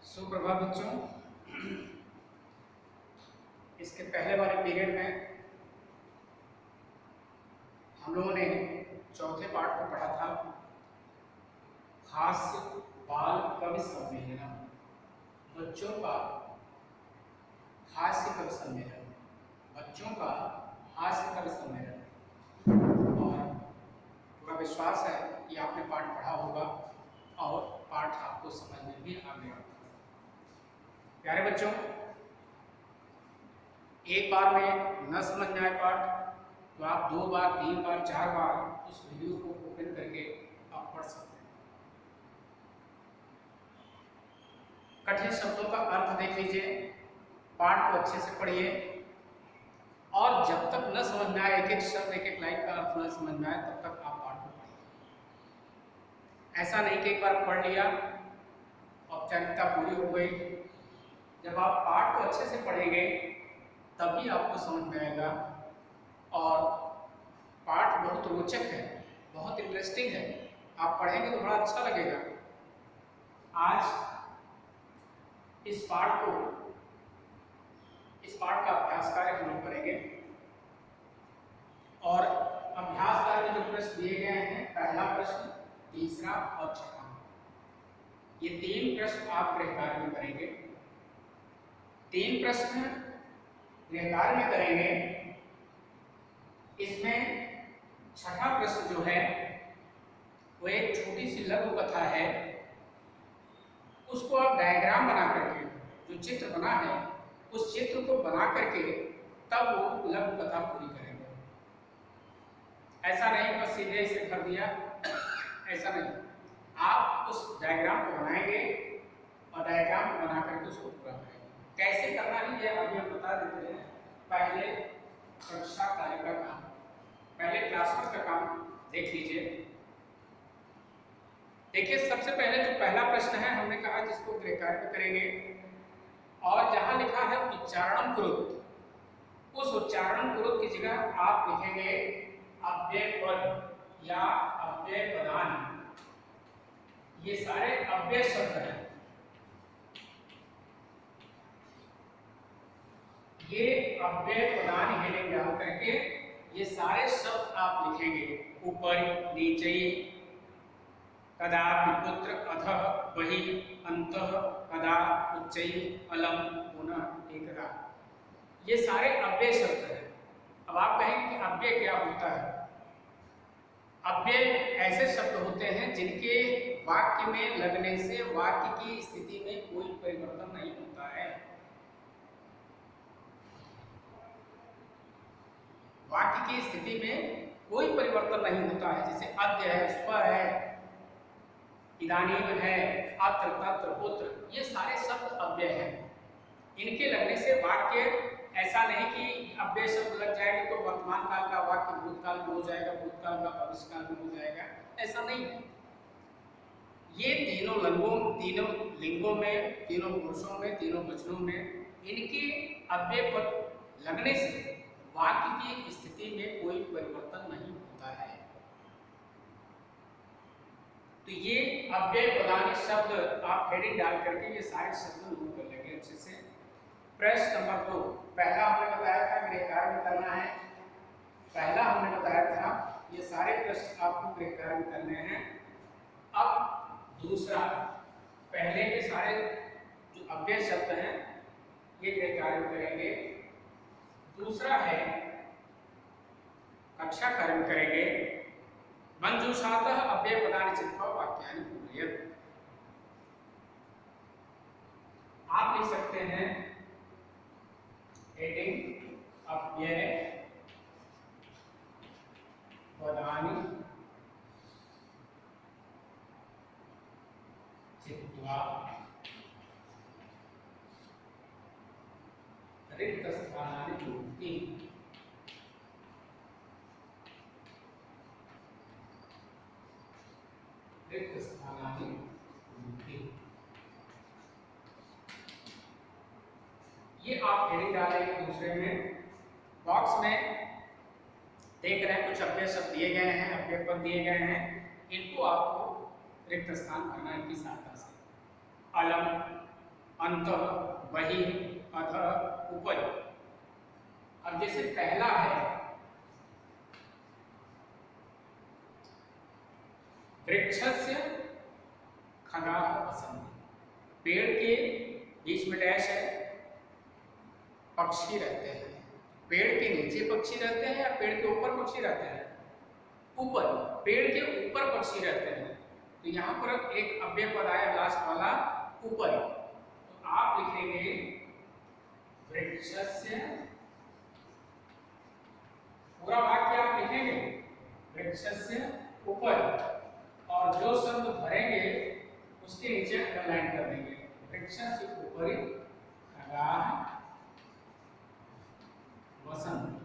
सुप्रभात बच्चों। इसके पहले वाले पीरियड में हम लोगों ने चौथे पाठ को पढ़ा था, हास्य बाल कवि सम्मेलन। बच्चों का हास्य कवि सम्मेलन, बच्चों का हास्य कवि सम्मेलन। और पूरा विश्वास है कि आपने पाठ पढ़ा होगा और पाठ आपको समझ में भी आ गया। प्यारे बच्चों, एक बार में न समझ में आए पाठ तो आप 2 बार 3 बार 4 बार उस वीडियो को ओपन करके आप पढ़ सकते हैं। कठिन शब्दों का अर्थ देख लीजिए, पाठ को अच्छे से पढ़िए और जब तक न समझ में आए, एक एक शब्द एक एक लाइन का अर्थ न समझ में आए तब तक आप पाठ को पढ़िए। ऐसा नहीं कि एक बार पढ़ लिया, औपचारिकता पूरी हो गई। जब आप पाठ को अच्छे से पढ़ेंगे तभी आपको समझ में आएगा। और पाठ बहुत रोचक है, बहुत इंटरेस्टिंग है, आप पढ़ेंगे तो बड़ा अच्छा लगेगा। आज इस पाठ का अभ्यास कार्य हम लोग करेंगे और अभ्यास कार्य में जो प्रश्न दिए गए हैं, पहला प्रश्न, तीसरा और चौथा, ये 3 प्रश्न आप गृह कार्य में करेंगे। 3 प्रश्न गृह कार्य में करेंगे। इसमें छठा प्रश्न जो है वो एक छोटी सी लघु कथा है, उसको आप डायग्राम बना करके, जो चित्र बना है उस चित्र को बना करके तब वो लघु कथा पूरी करेंगे। ऐसा नहीं बस सीधे इसे भर दिया, ऐसा नहीं, आप उस डायग्राम को बनाएंगे और डायग्राम को बना करके उसको पूरा करेंगे। कैसे करना है ये अभी हम बता देते हैं। पहले कक्षा कार्य का काम, पहले क्लासवर्क का काम देख लीजिए। देखिए, सबसे पहले जो पहला प्रश्न है हमने कहा जिसको गृह कार्य में करेंगे, और जहां लिखा है उच्चारण कुरुत, उस उच्चारण कुरुत की जगह आप लिखेंगे अव्यय पद या अव्यय पदान। ये सारे अव्यय शब्द हैं, ये अव्यय पदान हेडिंग डाल करके ये सारे शब्द आप लिखेंगे। ऊपर, नीचे, कदा, पुत्र, अधः, बहिः, अन्तः, कदा, उच्चैः, अलम, पुनः, एकदा। ये सारे अव्यय शब्द हैं। अब आप कहेंगे कि अव्यय क्या होता है? अव्यय ऐसे शब्द होते हैं जिनके वाक्य में लगने से वाक्य की स्थिति में कोई परिवर्तन नहीं होता है। वाक्य की स्थिति में कोई परिवर्तन नहीं होता है। जैसे अद्य है, स्व है, इदानीम है, अत्र, तत्र, पुत्र, ये सारे शब्द अव्यय हैं। इनके लगने से वाक्य, ऐसा नहीं कि अव्यय शब्द लग जाएंगे तो वर्तमान काल का वाक्य भूतकाल में हो जाएगा, भूतकाल का भविष्य काल में हो जाएगा, ऐसा नहीं है। ये तीनों लिंगों में, तीनों पुरुषों में, तीनों वचनों में इनके अव्यय पद लगने से वाक्य की स्थिति में कोई परिवर्तन नहीं होता है। तो ये अव्यय पदानी शब्द आप हेडिंग डाल करके ये सारे शब्द नोट कर लेंगे अच्छे से। प्रश्न नंबर 2, पहला हमने बताया था गृह कार्य में करना है। पहला हमने बताया था ये सारे प्रश्न आपको गृह कार्य में करने हैं। अब दूसरा, पहले के सारे जो अव्यय शब्द हैं ये गृह कार्य में करेंगे। दूसरा है कक्षा कार्य में करेंगे। मंजूषातः अव्यय पदानि चित्वा वाक्यानि पूरयेत्। आप लिख सकते हैं हेडिंग अव्यय पदानि चित्वा रिक्त स्थानानि पूरयति। रिक्त स्थानानि पूरयति, ये आप हेडिंग डालेंगे। दूसरे में बॉक्स में देख रहे हैं कुछ अव्यय शब्द दिए गए हैं, अव्यय पद दिए गए हैं, इनको आपको रिक्त स्थान भरना इनकी सहायता से। अलम, अंतः, बहिः, अधः, उपरि। अब जैसे पहला है वृक्षस्य खगाः वसन्ति, पेड़ के बीच में डैश है, पक्षी रहते हैं। पेड़ के नीचे पक्षी रहते हैं या पेड़ के ऊपर पक्षी रहते हैं? ऊपर, पेड़ के ऊपर पक्षी रहते हैं। तो यहाँ पर एक अव्यय पद आया लास्ट वाला, ऊपर। तो आप लिखेंगे वृक्षस्य, पूरा वाक्य आप लिखेंगे वृक्षस्य ऊपर, और जो शब्द भरेंगे उसके नीचे अंडरलाइन कर देंगे, वृक्षस्य ऊपरि खगाः वसन्ति।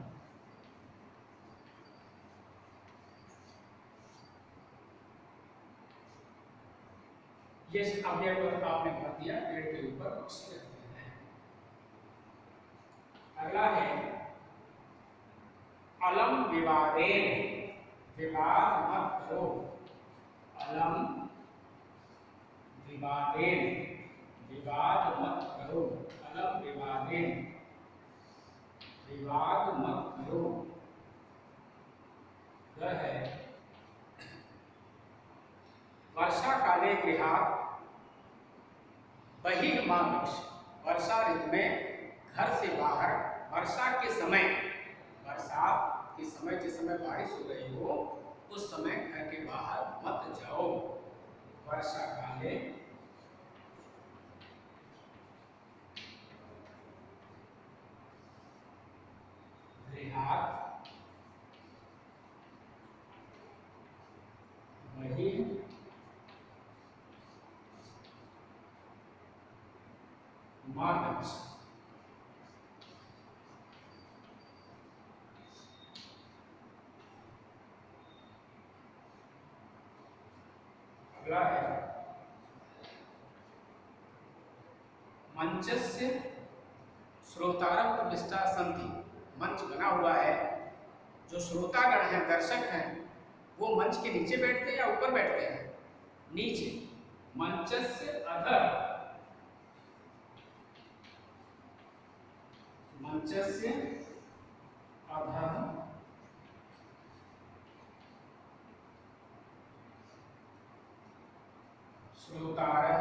ये अव्यय पद आपने भर दिया, पेड़ के ऊपर पक्षी रहते हैं। अगला है अलम विवादेन, विवाद मत करो। अलम विवादेन, विवाद मत करो। अलम विवादेन, विवाद मत करो। वह है वर्षा काले गृहात् बहिर्मावृक्ष, वर्षा ऋतु में घर से बाहर, वर्षा के समय, बरसात के समय, जिस समय बारिश हो रही हो उस समय घर के बाहर मत जाओ। वर्षा काले गृहात् बहिर्मावृक्ष, अगला है मंचस्य श्रोतारः प्रविष्टाः सन्ति, मंच बना हुआ है, जो श्रोतागण हैं, दर्शक हैं, वो मंच के नीचे बैठते हैं या ऊपर बैठते हैं? नीचे। मंचस्य अधः, मंचस्य अधः श्रोतारः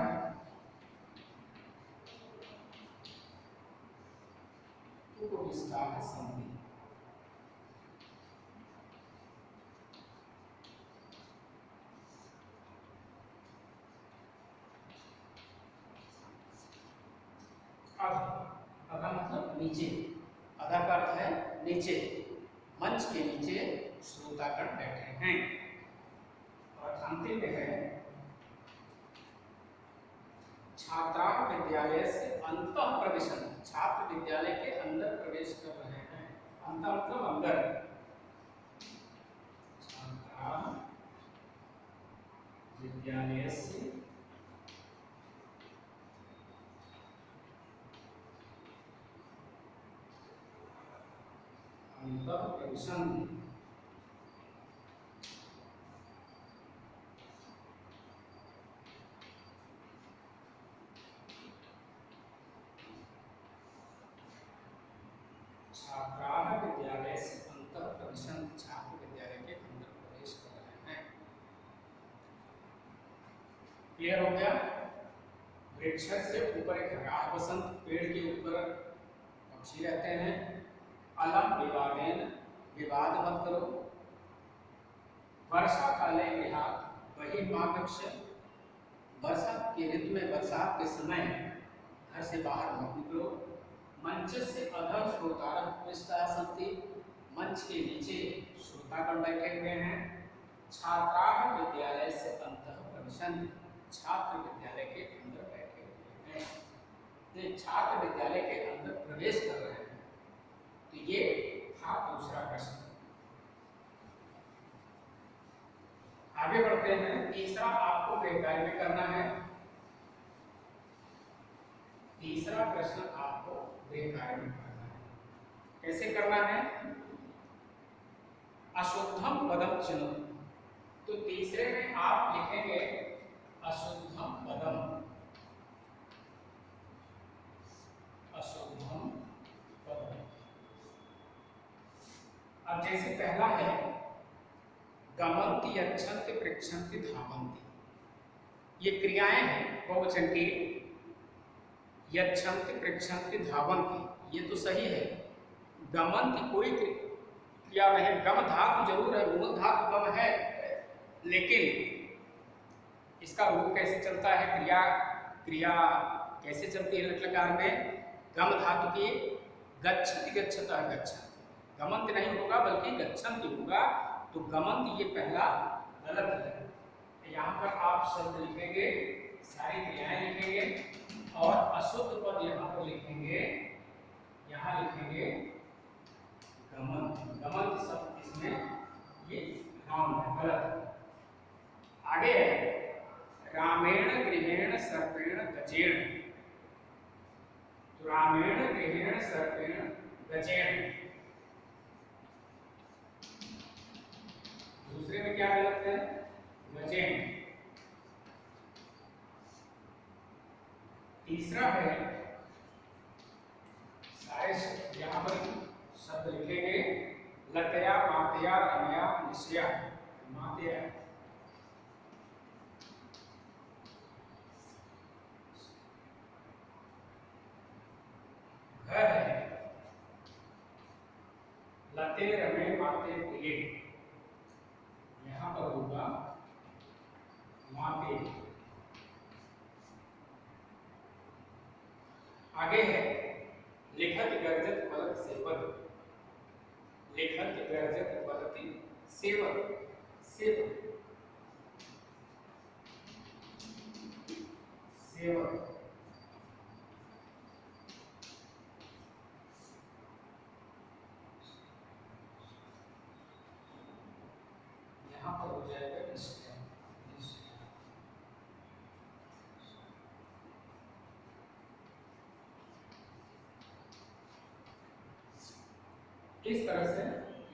उपविष्टाः सन्ति। अधः मतलब नीचे, अधः का अर्थ है नीचे, मंच के नीचे श्रोतागण बैठे हैं। और अंतिम में है छात्राः विद्यालय से अंतः प्रविशन्ति, छात्र विद्यालय के अंदर प्रवेश कर रहे हैं। अंतः मतलब अंदर। छात्राः विद्यालय से अंतः प्रविशन्ति। छात्राः विद्यालय से अंतः प्रविशन्ति, छात्र विद्यालय के अंदर प्रवेश कर रहे हैं। क्लियर हो गया? वृक्षस्य ऊपर खगाः वसन्ति, पेड़ के ऊपर पक्षी रहते हैं। अलम विवादेन, विवाद मत करो। वर्षा काले गृहात् बहिर्मावृक्ष, बरसात के ऋतु में, बरसात के समय घर से बाहर मत निकलो। मंचस्य अधः श्रोतारः उपविष्टाः सन्ति, मंच के नीचे श्रोतागण बैठे हुए हैं। छात्राः विद्यालय से अंतः प्रविशन्ति, छात्र विद्यालय के अंदर बैठे हुए हैं। ये छात्र विद्यालय के अंदर प्रवेश कर रहे हैं। तो ये था दूसरा प्रश्न। आगे बढ़ते हैं। तीसरा आपको गृहकार्य में करना है। तीसरा प्रश्न आपको गृहकार्य में करना है। कैसे करना है? अशुद्धम पदम चिन्ह। तो तीसरे में आप लिखेंगे अशुद्धम पदम। जैसे पहला है गमंती, यच्छन्ति, पृच्छन्ति, धावन्ति, ये क्रियाएं हैं बहुवचन की। यच्छन्ति, पृच्छन्ति, धावन्ति, ये तो सही है। गमंती कोई क्रिया नहीं, गम धातु जरूर है, मूल धातु गम है, लेकिन इसका रूप कैसे चलता है, क्रिया क्रिया कैसे चलती है लट लकार में? गम धातु की गच्छति, गच्छतः, गच्छन्ति, गमंत नहीं होगा बल्कि गच्छन्ति होगा। तो गमंत ये पहला गलत है। यहाँ पर आप शब्द लिखेंगे, सारी क्रियाएं लिखेंगे और अशुद्ध पद यहाँ पर लिखेंगे, यहाँ लिखेंगे गमंत। गमंत शब्द इसमें ये नाम है, गलत। आगे है रामेण गृहेण सर्पेण गजेण। तो रामेण गृहेण सर्पेण गजेण, दूसरे में क्या गलत है? गजेण। तीसरा है, सारे यहाँ पर शब्द लिखेंगे, लतया, मातया, रमया, निशया। मातया घर है, लते, रमे, माते, प्रिय, यहाँ पर होगा माते। आगे है लिखत, गर्जत, फलत, सेवत। लिखत, गर्जत, फलति, सेवत, सेवत, सेवत। यहाँ पर हो जाएगा निश्चय। इस तरह से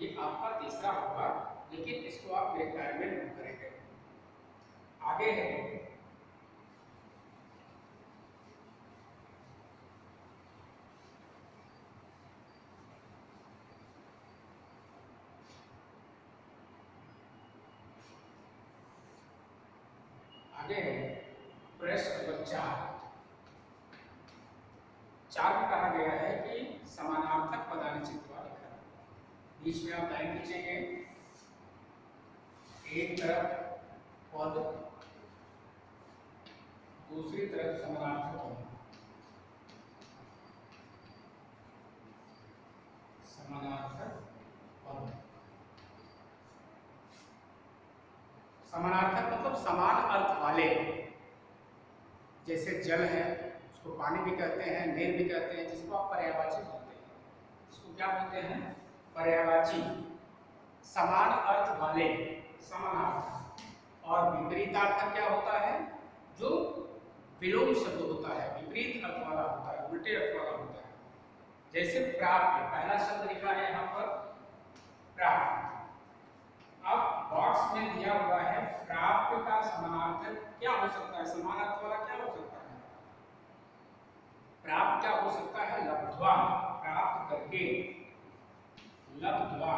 ये आपका तीसरा होगा, लेकिन इसको आप मेरे कार्य में नोट करेंगे। आगे है प्रश्न नंबर 4 में कहा गया है कि समानार्थक पदानि चित्वा लिखा। बीच में आप लाइन खींचेंगे, एक तरफ पद, दूसरी तरफ समानार्थक पद। समानार्थक पद, समानार्थक मतलब समान अर्थ वाले। जैसे जल है, उसको पानी भी कहते हैं, नीर भी कहते हैं, जिसको आप पर्यायवाची बोलते हैं। इसको क्या बोलते हैं? पर्यायवाची। समान अर्थ वाले, समानार्थक। और विपरीतार्थक क्या होता है? जो विलोम शब्द होता है, विपरीत अर्थ वाला होता है, उल्टे अर्थ वाला होता है। जैसे प्राप्य, पहला शब्द लिखा है यहाँ पर प्राप्य। अब बॉक्स में दिया हुआ है प्राप्य का समानार्थक क्या हो सकता है? समान अर्थ वाला क्या हो सकता है? प्राप्त क्या हो सकता है? लब्ध्वा, प्राप्त करके, लब्ध्वा।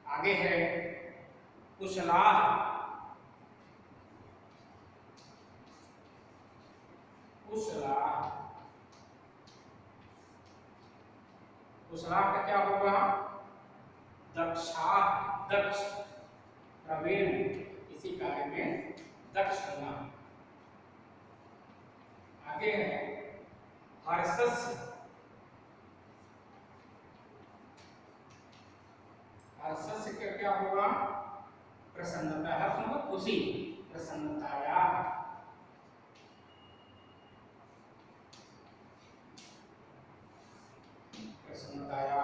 आगे है कुशलाः, कुशलाः। कुशलाः का क्या होगा? दक्षाः, दक्ष, प्रवीण, इसी कार्य में दक्ष होना। आगे है हर्षस्य। हर्षस्य का क्या होगा? प्रसन्नता। हर्ष मतलब खुशी, प्रसन्नताया। प्रसन्नताया।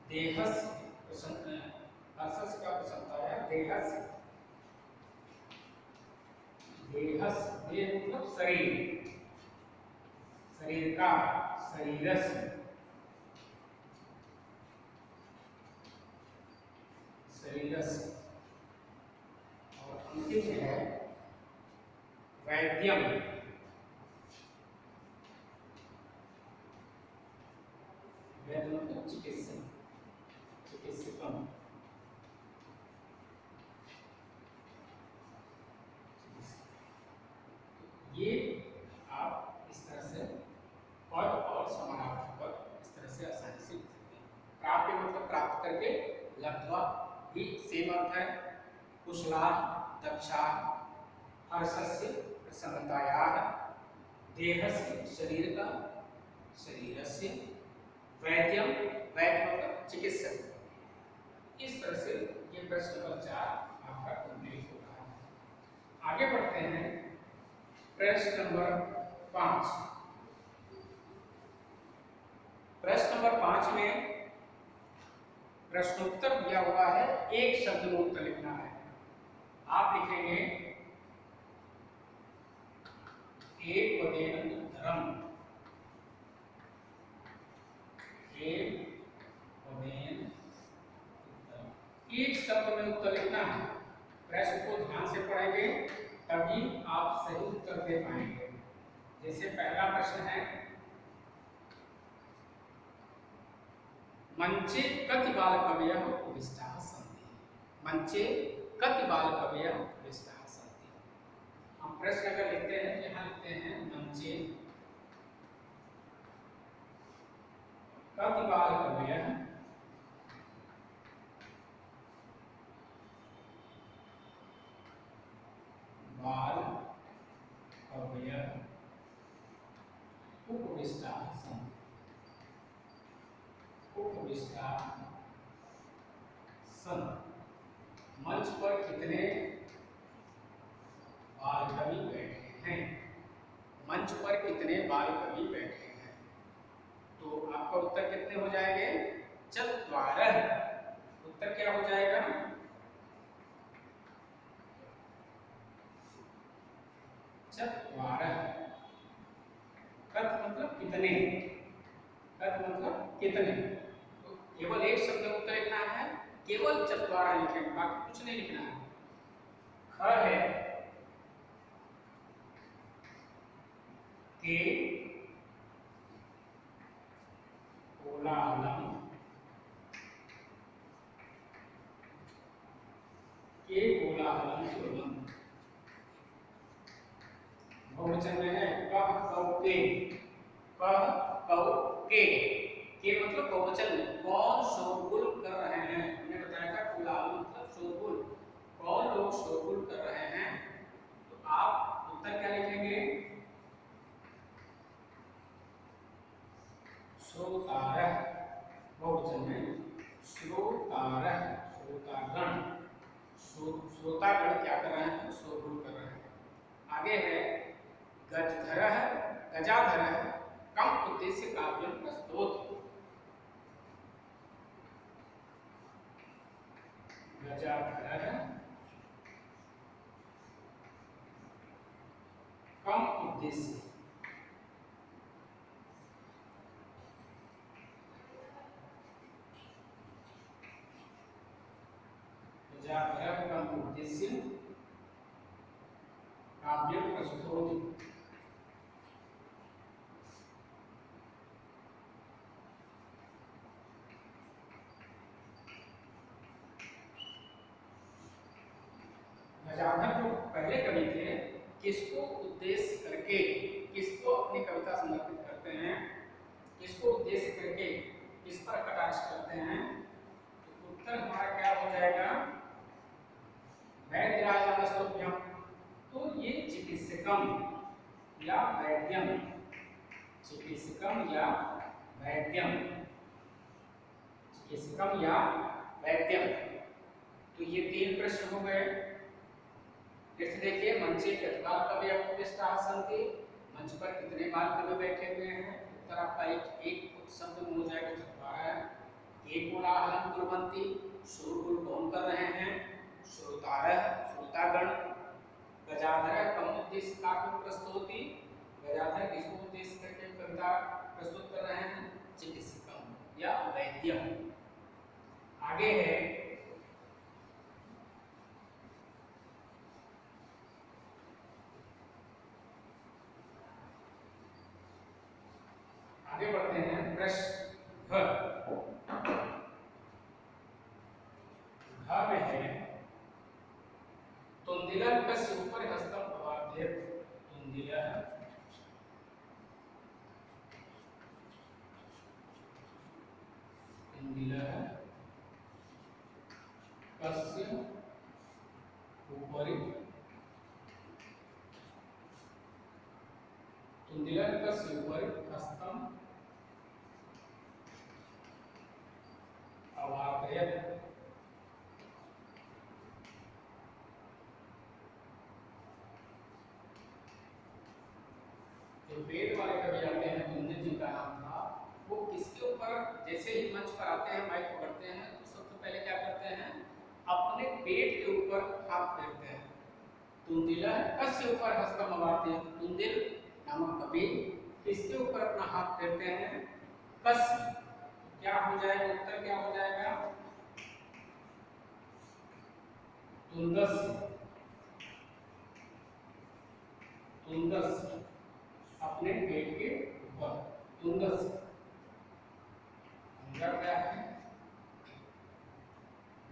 देहस्य, प्रसन्न, हर्षस्य का प्रसन्नताया, देहस्य। देहस्य, देह मतलब शरीर, शरीर का, शरीरस्य, शरीरस्य। और अंतिम है वैद्यम। वैद्य मतलब चिकित्सक, चिकित्सकम। ये आप इस तरह से पद और समानार्थी पद इस तरह से आसानी से लिख सकते हैं। प्राप्य मतलब प्राप्त करके, लब्ध्वा भी सेम अर्थ है, कुशला, दक्षा, हर्षस्य प्रसन्नतायाः, देहस्य शरीर का, शरीरस्य, वैद्यम वैद्य मतलब चिकित्सक। इस तरह से ये प्रश्न नंबर 4 आपका कंप्लीट होता है। आगे बढ़ते हैं प्रश्न नंबर 5। प्रश्न नंबर 5 में प्रश्नोत्तर दिया हुआ है, एक शब्द में उत्तर लिखना है। आप लिखेंगे एक वदेन धर्म, एक वदेन धर्म, एक शब्द में उत्तर लिखना है। प्रश्न को ध्यान से पढ़ेंगे तभी आप सही उत्तर दे पाएंगे। जैसे पहला प्रश्न है, मंचे कति बालकवयः उपविष्टाः सन्ति। मंचे कति बालकवयः उपविष्टाः सन्ति। हम प्रश्न अगर लिखते हैं, यहाँ लिखते हैं मंचे कति बालकवयः उपविष्टाः सन्ति, उपविष्टाः सन्ति। मंच पर कितने बाल कवि बैठे हैं। मंच पर कितने बाल कवि बैठे हैं। तो आपका उत्तर कितने हो जाएंगे? चत्वारः। उत्तर क्या हो जाएगा? चत्वारः। कत मतलब कितने, कत मतलब कितने। तो केवल एक शब्द में उत्तर लिखना है, केवल चत्वारः लिखेंगे, बाकी कुछ नहीं लिखना है। ख है के कोलाहलम, के कोलाहलम कुर्वन्ति। बहुवचन में है कह कौ के, कह कौ के मतलब बहुवचन में कौन शोरगुल कर रहे हैं। हमने बताया था कोलाहल मतलब शोरगुल, कौन लोग शोरगुल कर रहे हैं। तो आप उत्तर क्या लिखेंगे? श्रोतारः। बहुवचन में श्रोतारः, श्रोतागण, श्रोतागण क्या कर रहे हैं? शोरगुल कर रहे हैं। आगे है गजधरः, गजाधरः कम उद्देश्य काव्यम प्रस्तुत। गजाधरः कम उद्देश्य, गजाधरः कम उद्देश्य काव्यम प्रस्तुत। गजाधर जो पहले कवि थे, किसको उद्देश्य करके, किसको अपनी कविता समर्पित करते हैं, किसको उद्देश्य करके किस पर कटाक्ष करते हैं। तो उत्तर हमारा क्या हो जाएगा? वैद्यराजानस्तुभ्यम। तो ये चिकित्सकम या वैद्यम, चिकित्सकम या वैद्यम, चिकित्सकम या वैद्यम। तो ये 3 प्रश्न हो गए। फिर से देखिए, मंचे कति बालकवयः उपविष्टाः सन्ति, मंच पर कितने बाल कवि बैठे हुए हैं। उत्तर आपका एक शब्द में हो जाएगा चत्वारः। के कोलाहलम कुर्वन्ति, शोरगुल कौन कर रहे हैं? श्रोतारः, श्रोतागण। गजाधरः कम उद्देश्य काव्य प्रस्तुति, गजाधर किसको उद्देश्य करके कविता प्रस्तुत कर रहे हैं? चिकित्सकम या वैद्यम। आगे है आगे बढ़ते हैं प्रश्न घ घ में है तुंदिला कस्य ऊपर हस्तम अवार्धेय तुंदिला तुंदिला कस्य ऊपरी तुंदिला कस्य ऊपरी हस्तम अवार्धेय। जो पेट वाले कवि आते हैं तुंदिल जी का नाम था, वो किसके ऊपर जैसे ही मंच पर आते हैं माइक पकड़ते हैं तो सबसे पहले क्या करते हैं, अपने पेट के ऊपर हाथ फेरते हैं। तुंदिला कस्य ऊपर हस्तम अवार्धेय, तुंदिल नामक कवि किसके ऊपर अपना हाथ फेरते हैं, कस्य। क्या हो जाएगा, उत्तर क्या हो जाएगा, तुंदस्य। तुंदस्य अपने पेट के ऊपर, तुंदस्य क्या है।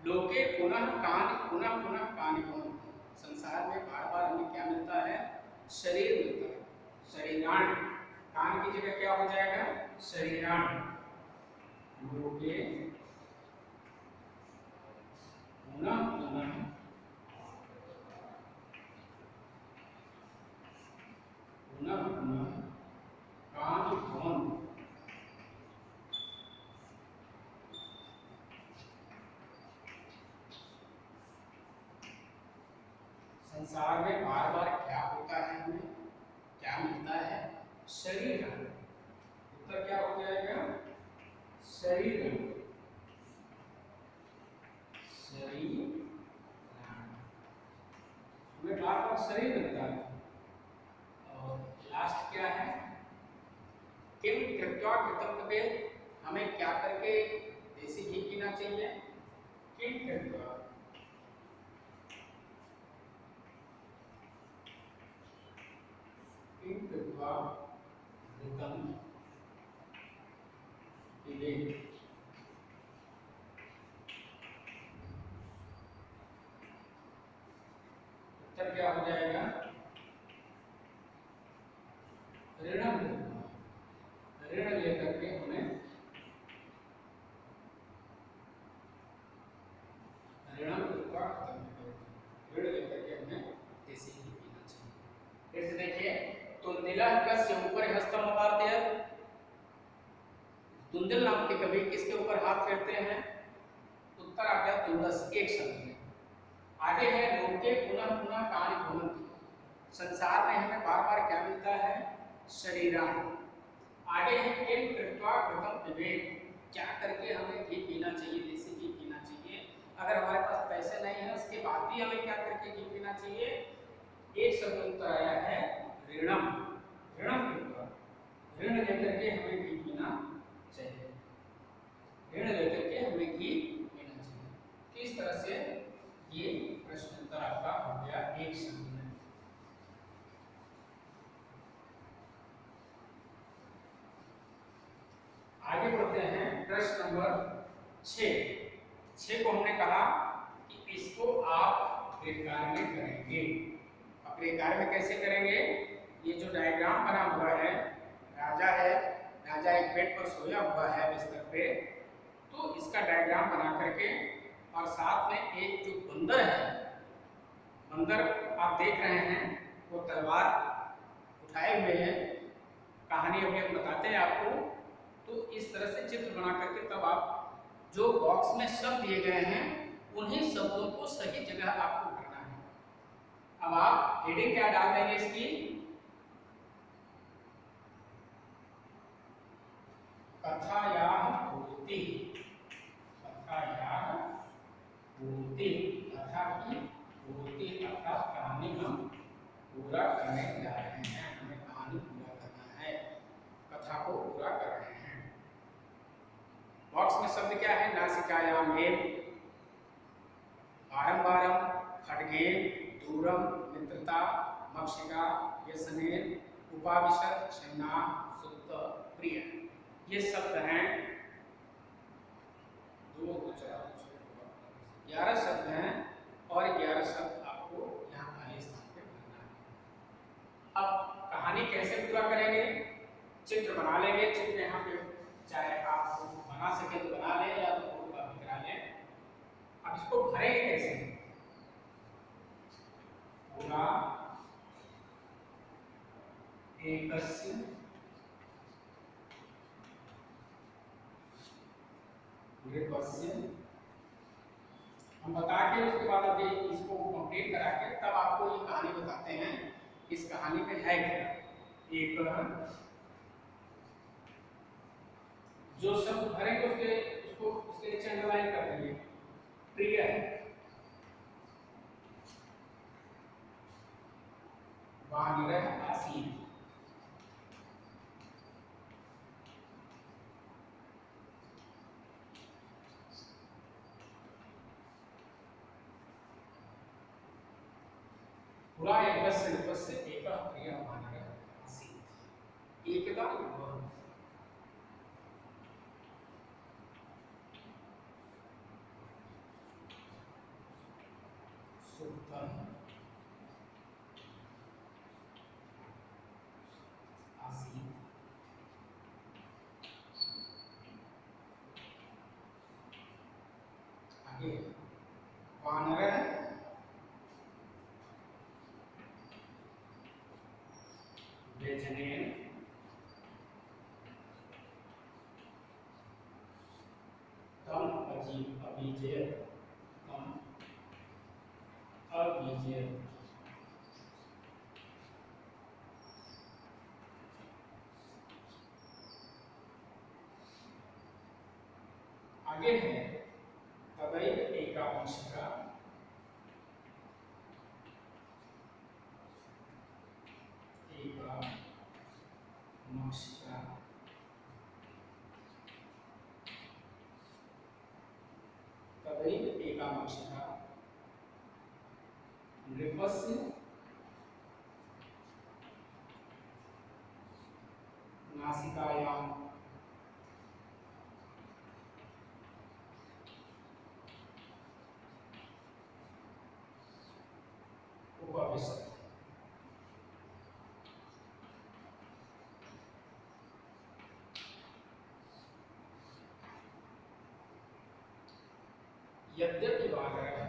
लोके पुनः कानि पुनः पुनः कानि भवन्ति, संसार में बार बार हमें क्या मिलता है, शरीर मिलता है। शरीराण, कान की जगह क्या हो जाएगा, शरीराण। लोके पुनः पुनः पुनः पुनः कानि भवन्ति, संसार में बार बार क्या होता है, हमें क्या मिलता है, शरीर। उत्तर क्या हो जाएगा, शरीर। शरीर हमें बार बार शरीर मिलता है। और लास्ट क्या है, किम कृत्वा कृतम कपेत, हमें क्या करके देसी घी पीना चाहिए, किम कृत्वा, किम कृत्वा घृतम पिबेत। उत्तर क्या हो जाएगा, ऋणम कृत्वा, ऋण लेकर के हमें, ऋणम कृत्वा घृतम पिबेत, ऋण लेकर के हमें देसी घी पीना चाहिए। फिर से देखिए, तुंदिला कस्य ऊपर हस्तम अवार्धेय, तुंदिल नाम के कवि किसके ऊपर हाथ फेरते हैं, उत्तर आ गया तुंदस, एक शब्द में। आगे है लोके पुनः पुनः कानि भवन्ति, संसार में हमें बार बार क्या मिलता है, शरीराण। आगे है किम कृत्वा घृतम पिबेत, क्या करके हमें घी पीना चाहिए, देसी घी पीना चाहिए। अगर हमारे पास पैसे नहीं है उसके बाद भी हमें क्या करके घी पीना चाहिए, एक शब्द उत्तर आया है ऋणम, ऋणम कृत्वा, ऋण लेकर के हमें घी पीना चाहिए, ऋण लेकर के हमें घी पीना चाहिए। किस तरह से ये प्रश्न उत्तर आपका हो गया एक शब्द में। आगे बढ़ते हैं प्रश्न नंबर 6 को हमने कहा कि इसको आप गृहकार्य में करेंगे। अब गृहकार्य में कैसे करेंगे, ये जो डायग्राम बना हुआ है, राजा है, राजा एक बेड पर सोया हुआ है बिस्तर पे, तो इसका डायग्राम बना करके, और साथ में एक जो बंदर है, बंदर आप देख रहे हैं वो तलवार उठाए हुए हैं, कहानी अभी हम बताते हैं आपको। तो इस तरह से चित्र बना करके तब आप जो बॉक्स में शब्द दिए गए हैं उन्हीं शब्दों को सही जगह आपको भरना है। अब आप हेडिंग क्या डाल देंगे इसकी, कथायाः पूर्ति, कथायाः पूर्ति, कथा की पूर्ति अर्थात कहानी हम पूरा करने जा रहे हैं, हमें कहानी पूरा करना है, कथा को पूरा कर रहे हैं। बॉक्स में शब्द क्या है, नासिकायाम एव, बारंबारम, खड्गेन, दूरम, मित्रता, मक्षिका, व्यसनेन, उपाविशत, क्षमना, सुप्त, प्रिय, ये शब्द हैं 2 2 4 11 शब्द हैं और 11 शब्द आपको यहाँ खाली स्थान पे भरना है। अब कहानी कैसे पूरा करेंगे? चित्र बना लेंगे। चित्र यहाँ पे चाहे आप बना सके तो बना लें या तो फोटो कॉपी करा लें। अब इसको भरेंगे कैसे? पूरा एकस्य नृपस्य हम बता के उसके बाद अभी इसको कंप्लीट करा के तब आपको ये कहानी बताते हैं। इस कहानी में है क्या? एक जो शब्द भरेंगे उसके नीचे अंडरलाइन कर देंगे। प्रिय वानरः आसीत्। पूरा एकस्य नृपस्य एकः प्रियः वानरः आसीत्। एकदा युवः सुप्तः आसीत्। आगे वानरः व्यजनेन तम अभिजेत। तम अभिजेत। आगे है तदैव एकांशिका एकांशिका तदैव एकांशिका नृपस्य नासिकायां उपविशत्। यद्यपि वानरः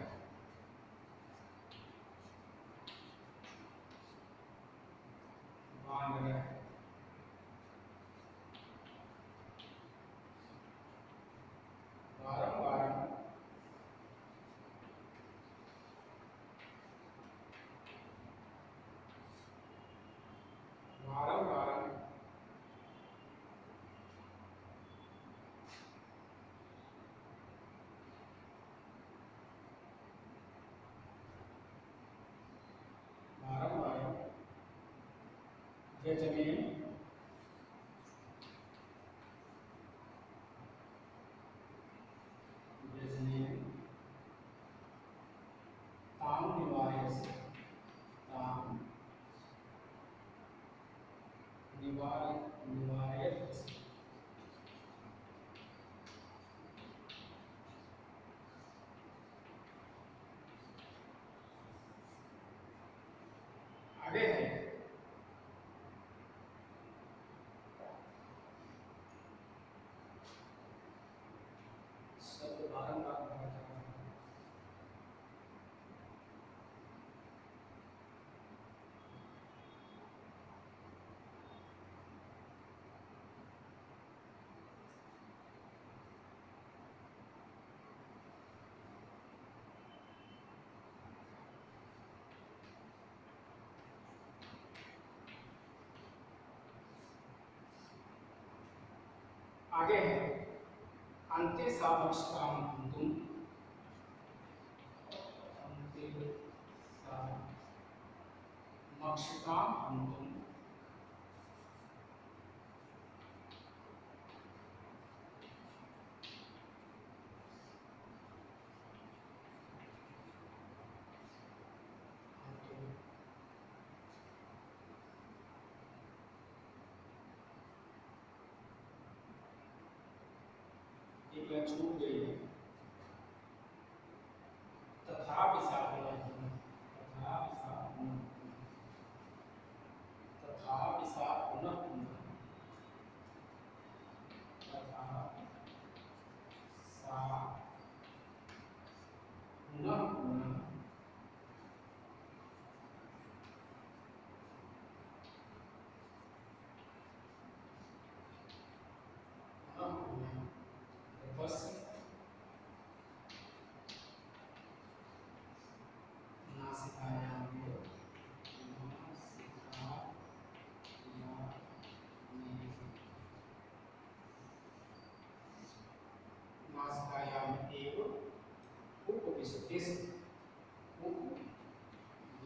व्यजनेन तां निवारयसि। तां निवारयसि। आगे है शब्द बारंबार पढ़ा जा रहा है। आगे है अन्ते सामक्षतां हन्तुं। अन्ते सामक्षतां हन्तुं एक लाइन छूट गई है।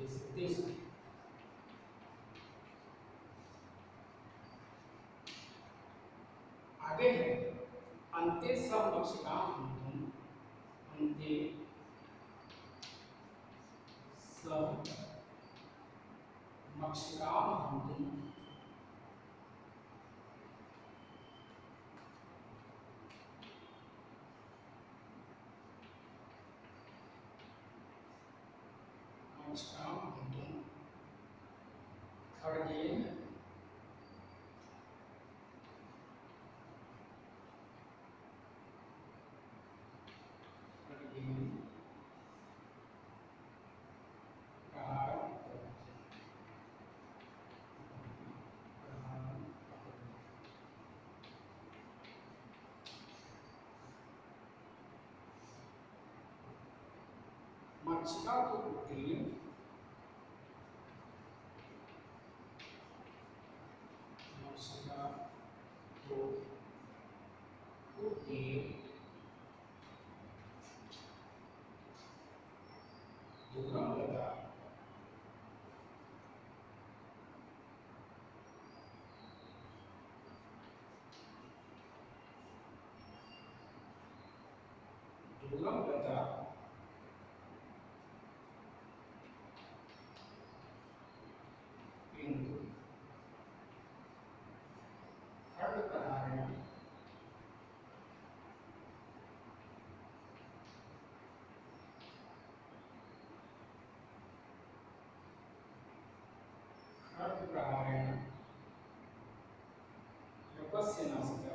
उपदिष्ट। आगे है अंते सब मक्षिकाम हंतुम, अंते सब मक्षिकाम हंतुम, मक्षिकाम हंतुम खड्गेन मक्षिका को उत्तीर्ण, मक्षिका को उत्तीर्ण दूरम गता, दूरम गता किंतु खड्गप्रहारेण खड्गप्रहारेण विपस्य नासिका,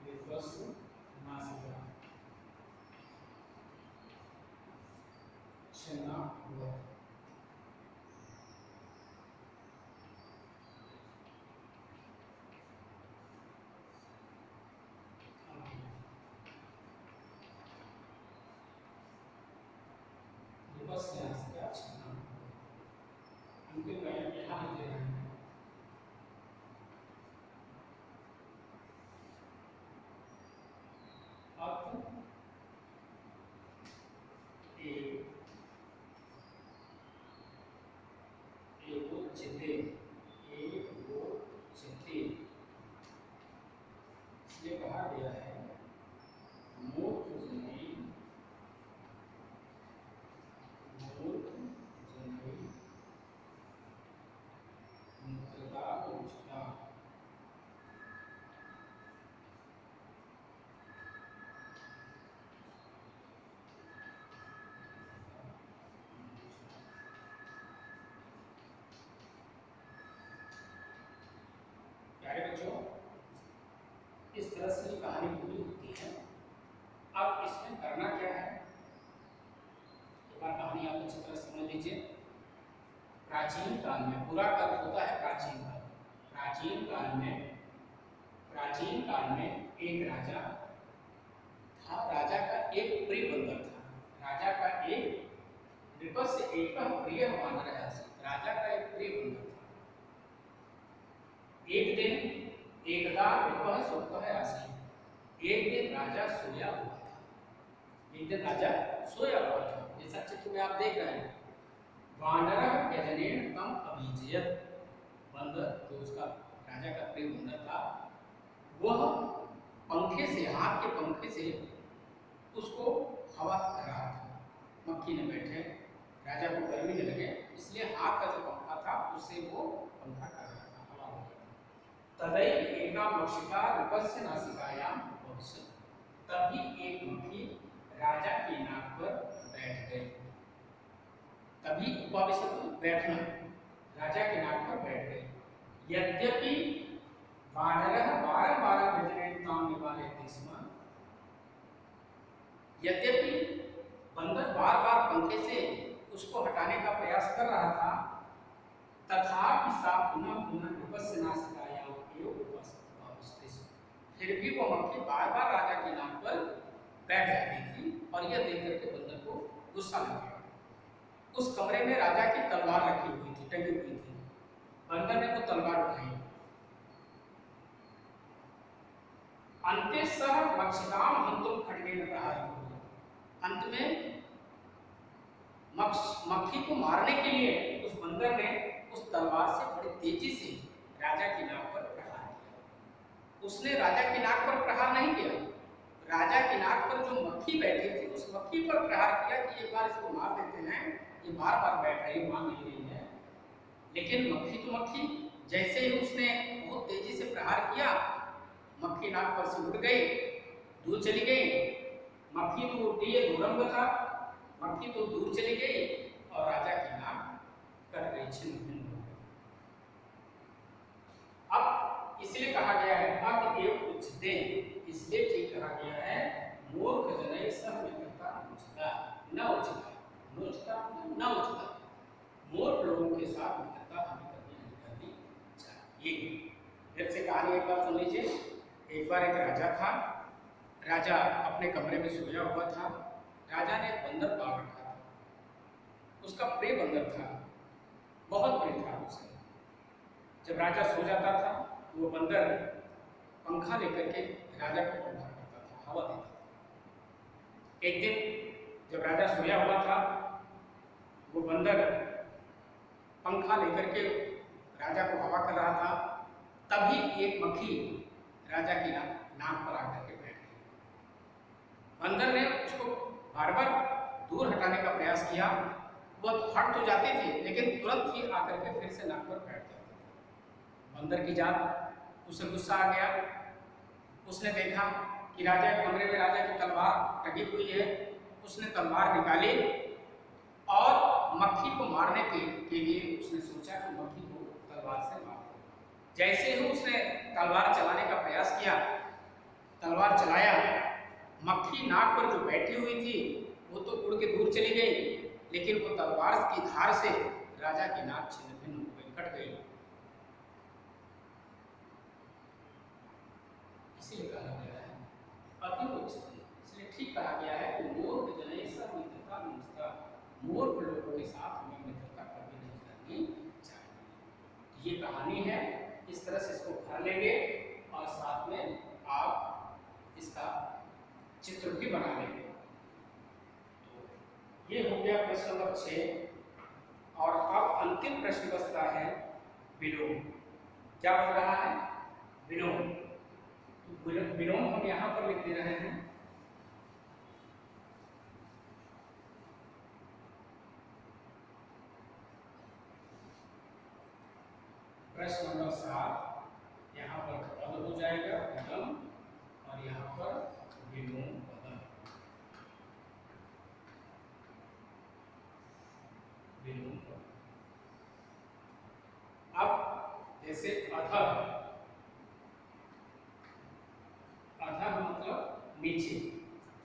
विपस्य नासिका छिन्ना हुआ। विपस्य नासिका छिन्ना हुआ। अंतिम लाइन यहाँ दे रहे हैं अत एवोच्यते, एवोच्यते इसलिए कहा गया है मूर्धजनई, मूर्धजनई मुद्रता उच्चता। प्यारे बच्चों, इस तरह से कहानी पूरी होती है। अब इसमें करना क्या है, एक बार कहानी आप अच्छी तरह समझ लीजिए। प्राचीन काल में, पूरा का अर्थ होता है प्राचीन काल। प्राचीन काल में एक राजा था। राजा का एक प्रिय बंदर था। राजा का एक नृपस्य एक प्रिय वानर है। राजा का एक प्रिय बंदर था। एक दिन एकदा विपह सुप्तः आसीत्, एक दिन राजा सोया हुआ था। एक दिन राजा सोया हुआ था, जैसा चित्र में आप देख रहे हैं। वानरः व्यजनेन तम अभिजयत, बंदर जो उसका राजा का प्रिय बंदर था, वह पंखे से, हाथ के पंखे से उसको हवा कर रहा था। मक्खी न बैठे, राजा को गर्मी न लगे, इसलिए हाथ का जो पंखा था उससे वो पंखा कर रहा था, हवा हो रहा था। तदैव एका मक्षिका विपस्य नासिकायां उपविशत, तभी एक मक्खी राजा की नाक पर बैठ गई। तभी उपविशत बैठना, राजा की नाक पर बैठ गई। यद्यपि वानरः बारंबार व्यजनेन तां निवारयति स्म, यद्यपि बंदर बार बार पंखे से उसको हटाने का प्रयास कर रहा था, तथापि सा पुनः पुनः विपस्य नासिकायां एव उपविशति स्म, फिर भी वो मक्खी बार बार राजा की नाक पर बैठ जाती थी। और यह देख करके बंदर को गुस्सा लग गया। उस कमरे में राजा की तलवार रखी हुई थी, टंगी हुई थी। बंदर ने वो तलवार उठाई। अंते सह मक्षिकाम हंतुम खड्गेन प्रहारयन्। अंत में मक्खी को मारने के लिए उस बंदर ने उस तलवार से बड़ी तेजी से राजा की नाक पर प्रहार किया। उसने राजा की नाक पर प्रहार नहीं किया, राजा की नाक पर जो मक्खी बैठी थी उस मक्खी पर प्रहार किया कि एक बार इसको मार देते हैं, ये बार बार बैठ रही मान नहीं रही है। लेकिन मक्खी तो मक्खी, जैसे ही उसने बहुत तेजी से प्रहार किया, मक्खी नाक पर से उड़ गई, दूर चली गई। मक्खी तो उड़ती है दूरंग था, मक्खी तो दूर चली गई और राजा की नाक कट गई, छिन्न भिन्न हो गई। अब इसलिए कहा गया है अत एव उच्यते, इसलिए ठीक कहा गया है मूर्ख जनैः सह मित्रता नुचिता, न उचिता, नुचिता न उचिता, मूर्ख लोगों के साथ मित्रता हमें कभी नहीं करनी चाहिए। फिर से कहानी एक बार सुन लीजिए। एक बार एक राजा था, राजा अपने कमरे में सोया हुआ था। राजा ने एक बंदर पाल रखा था, उसका प्रिय बंदर था, बहुत प्रिय था उसे। जब राजा सो जाता था वो बंदर पंखा लेकर के राजा को पंखा करता था, हवा देता था। एक दिन जब राजा सोया हुआ था, वो बंदर पंखा लेकर के राजा को हवा कर रहा था, तभी एक मक्खी राजा की नाक पर आकर के बैठ गई। बंदर ने उसको बार बार दूर हटाने का प्रयास किया, वह हट तो जाते थे लेकिन तुरंत ही आकर के फिर से नाक पर बैठ जाते थे। बंदर की जात, उसे गुस्सा आ गया। उसने देखा कि राजा के कमरे में राजा की तलवार टंगी हुई है। उसने तलवार निकाली और मक्खी को मारने के लिए उसने सोचा कि मक्खी को तलवार से मार। जैसे ही उसने तलवार चलाने का प्रयास किया, तलवार चलाया, मक्खी नाक पर जो बैठी हुई थी वो तो उड़ के दूर चली गई, लेकिन वो तलवार की धार से राजा की नाक छिन्न भिन्न हो गई, कट गई। इसीलिए कहा गया है अति उच्चते, इसलिए ठीक कहा गया है कि मूर्ख जनैः सह मित्रता नुचिता, मूर्ख लोगों के साथ हमें मित्रता कभी नहीं करनी चाहिए। ये कहानी है, इस तरह से इसको भर लेंगे और साथ में आप इसका चित्र भी बना लेंगे। तो ये हो गया प्रश्न नंबर 6। और अब अंतिम प्रश्न बचता है विलोम। क्या बच रहा है? विलोम। तो विलोम हम यहाँ पर लिख दे रहे हैं। प्रश्न नंबर 7 यहाँ पर पद हो जाएगा विलोम और यहाँ पर विलोम पद। विलोम पद। अब जैसे अधः, अधः मतलब नीचे।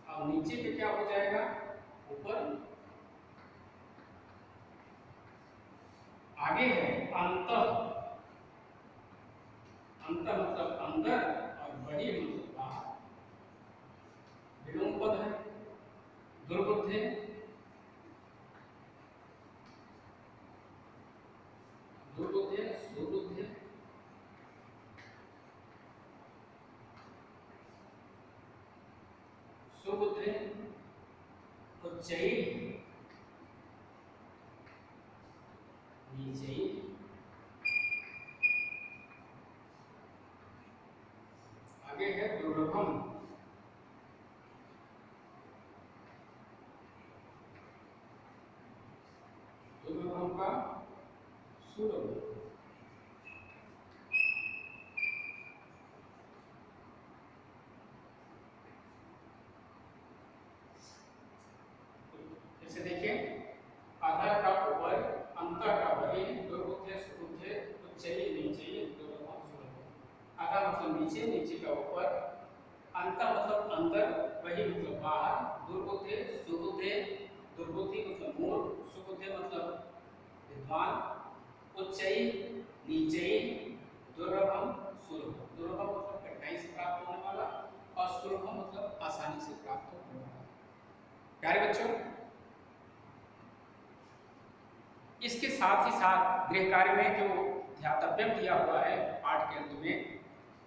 अब नीचे पे क्या हो जाएगा? ऊपर। आगे है अंतः, अंत मतलब अंदर और बड़ी मतलब बाहर। विलोम पद है। दुर्बुद्धे, दुर्बुद्धे, सुबुद्धे, सुबुद्धे, उच्चैः, नीचैः, आगे है दुर्लभम, दुर्लभम का सुलभ। जैसे देखिए, आधा का ऊपर, अंत का बहिः, दुर्बुद्धे, सुबुद्धे, उच्चैः, नीचैः, दुर्लभम, सुलभ। आधा मतलब नीचे, नीचे का ऊपर, अंत मतलब अंदर, बहिः मतलब बाहर, दुर्बुद्धे, सुबुद्धे, दुर्बुद्धि मतलब मूर्ख, सुबुद्धे मतलब विद्वान, उच्चैः नीचैः, दुर्लभम सुलभ। दुर्लभम मतलब कठिनाई से प्राप्त होने वाला और सुलभम मतलब आसानी से प्राप्त होने वाला। प्यारे बच्चों, इसके साथ ही साथ गृह कार्य में जो ध्यातव्यम दिया हुआ है पाठ के अंत में,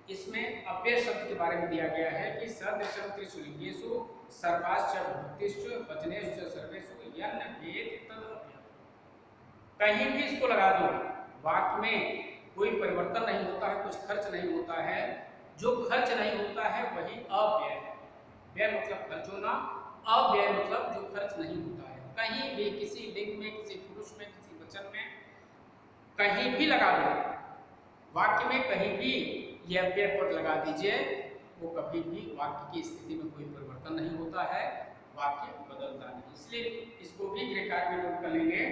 इसमें अव्यय शब्द के बारे में दिया गया है कि सदृशम त्रिशुलिंगेषु सर्वाश्च भक्तिश्च वचनेश्च सर्वेषु यन्न वेद तद अव्यय। कहीं भी इसको लगा दो, वाक्य में कोई परिवर्तन नहीं होता है, कुछ खर्च नहीं होता है। जो खर्च नहीं होता है वही अव्यय है। व्यय मतलब खर्च होना, अव्यय मतलब जो खर्च नहीं होता है। कहीं भी किसी लिंग में, किसी पुरुष में, किसी वचन में कहीं भी लगा दो, वाक्य में कहीं भी यह अव्यय पद लगा दीजिए, वो कभी भी वाक्य की स्थिति में कोई परिवर्तन नहीं होता है, वाक्य बदलता नहीं। इसलिए इसको भी गृहकार्य में नोट कर लेंगे।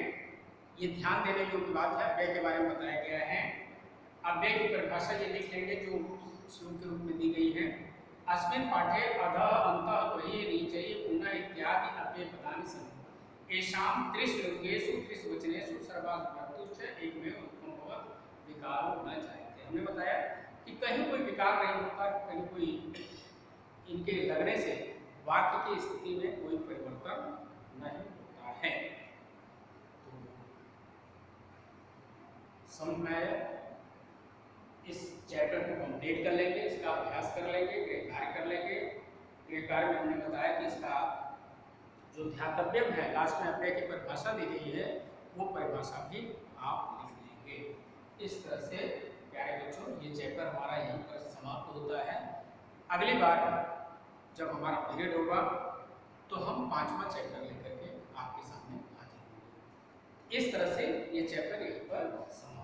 ये ध्यान देने योग्य बात है। अव्यय के बारे में बताया गया है। अव्यय की परिभाषा ये लिख लेंगे जो श्लोक के रूप में दी गई है। अस्मिन् पाठे अधः अन्तः बहिः नीचैः पुनः इत्यादि अव्यय पदानि सन्ति। येषां त्रिश्लोकेषु त्रिवचनेषु सर्वार्थश्च एकमेव उत्तमं भवति विकारो न जायते। हमने बताया कि कहीं कोई विकार नहीं होता, कहीं कोई इनके लगने से वाक्य की स्थिति में कोई परिवर्तन नहीं होता है। तो समझ में आया? इस चैप्टर को कंप्लीट कर लेंगे, इसका अभ्यास कर लेंगे, गृहकार्य कर लेंगे। गृहकार्य में हमने बताया कि इसका जो ध्यातव्यम है, लास्ट में अव्यय की परिभाषा दी गई है, वो परिभाषा भी आप लिख लेंगे। इस तरह से प्यारे बच्चों, ये चैप्टर हमारा यहीं पर समाप्त होता है। अगली बार जब हमारा पीरियड होगा तो हम 5वां चैप्टर लेकर के आपके सामने आ जाएंगे। इस तरह से ये चैप्टर यहीं पर समाप्त